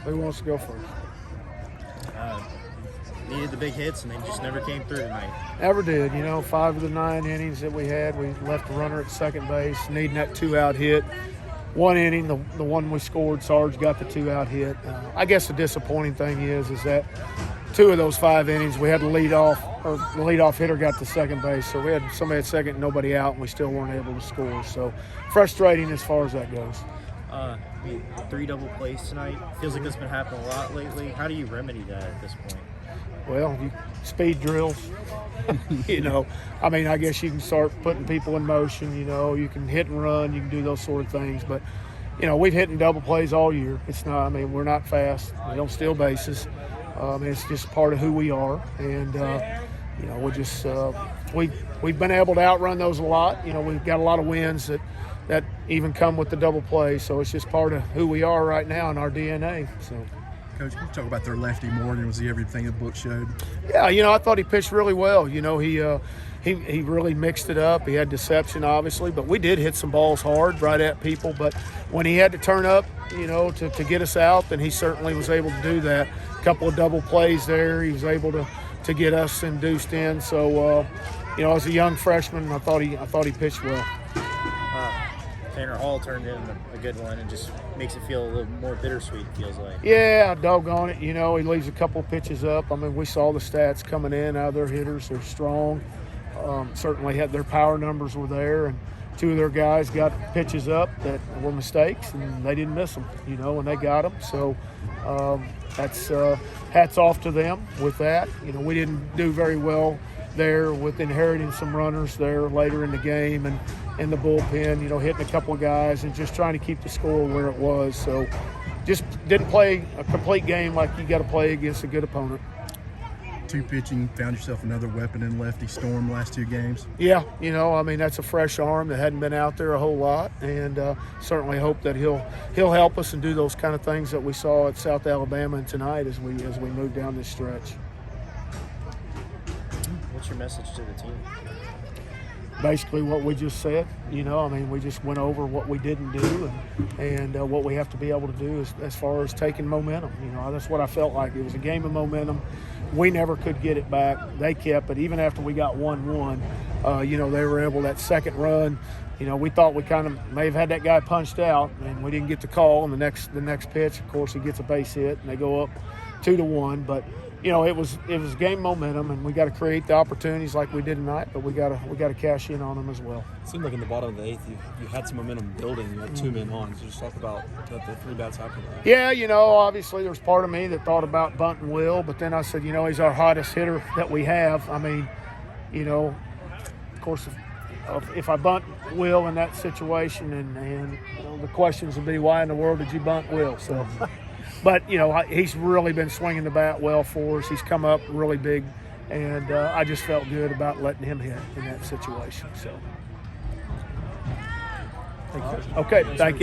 Who wants to go first? Needed the big hits, and they just never came through tonight. Never did. 5 of the 9 innings that we had, we left a runner at second base, needing that 2-out hit. One inning, the one we scored, Sarge got the 2-out hit. I guess the disappointing thing is that 2 of those 5 innings, we had the leadoff hitter got to second base, so we had somebody at second, nobody out, and we still weren't able to score. So frustrating as far as that goes. 3 double plays tonight. Feels like that's been happening a lot lately. How do you remedy that at this point? Well, speed drills, I guess you can start putting people in motion, you can hit and run, you can do those sort of things. But, we've hit in double plays all year. It's not, we're not fast. We don't steal bases. It's just part of who we are. And, we've been able to outrun those a lot. We've got a lot of wins that even come with the double play. So it's just part of who we are right now in our DNA. So. Coach, can you talk about their lefty Morgan? Was he everything the book showed? Yeah, I thought he pitched really well. He really mixed it up. He had deception, obviously, but we did hit some balls hard right at people. But when he had to turn up, to get us out, then he certainly was able to do that. A couple of double plays there, he was able to get us induced in. So, as a young freshman, I thought he pitched well. Tanner Hall turned in a good one and just makes it feel a little more bittersweet, it feels like. Yeah, doggone it. He leaves a couple of pitches up. we saw the stats coming in out of their hitters. They're strong. Certainly had their power numbers were there, and 2 of their guys got pitches up that were mistakes, and they didn't miss them, and they got them. So that's hats off to them with that. We didn't do very well there with inheriting some runners there later in the game and in the bullpen, hitting a couple of guys and just trying to keep the score where it was. So just didn't play a complete game like you got to play against a good opponent. 2 pitching, found yourself another weapon in lefty Storm last 2 games. Yeah, that's a fresh arm that hadn't been out there a whole lot, and certainly hope that he'll help us and do those kind of things that we saw at South Alabama and tonight as we move down this stretch. What's your message to the team? Basically what we just said, we just went over what we didn't do and what we have to be able to do as far as taking momentum. That's what I felt like. It was a game of momentum. We never could get it back. They kept it. Even after we got 1-1, they were able, that second run, we thought we kind of may have had that guy punched out, and we didn't get the call. And the next pitch, of course, he gets a base hit, and they go up 2-1. But it was game momentum, and we got to create the opportunities like we did tonight. But we got to cash in on them as well. It seemed like in the bottom of the 8th, you had some momentum building. You had 2 men on. So just talk about the 3 bats after that. Yeah, obviously there was part of me that thought about bunting Will, but then I said, he's our hottest hitter that we have. Of course, if I bunt Will in that situation, and the questions would be, why in the world did you bunt Will? So. But, he's really been swinging the bat well for us. He's come up really big, and I just felt good about letting him hit in that situation. So, okay, thank you all.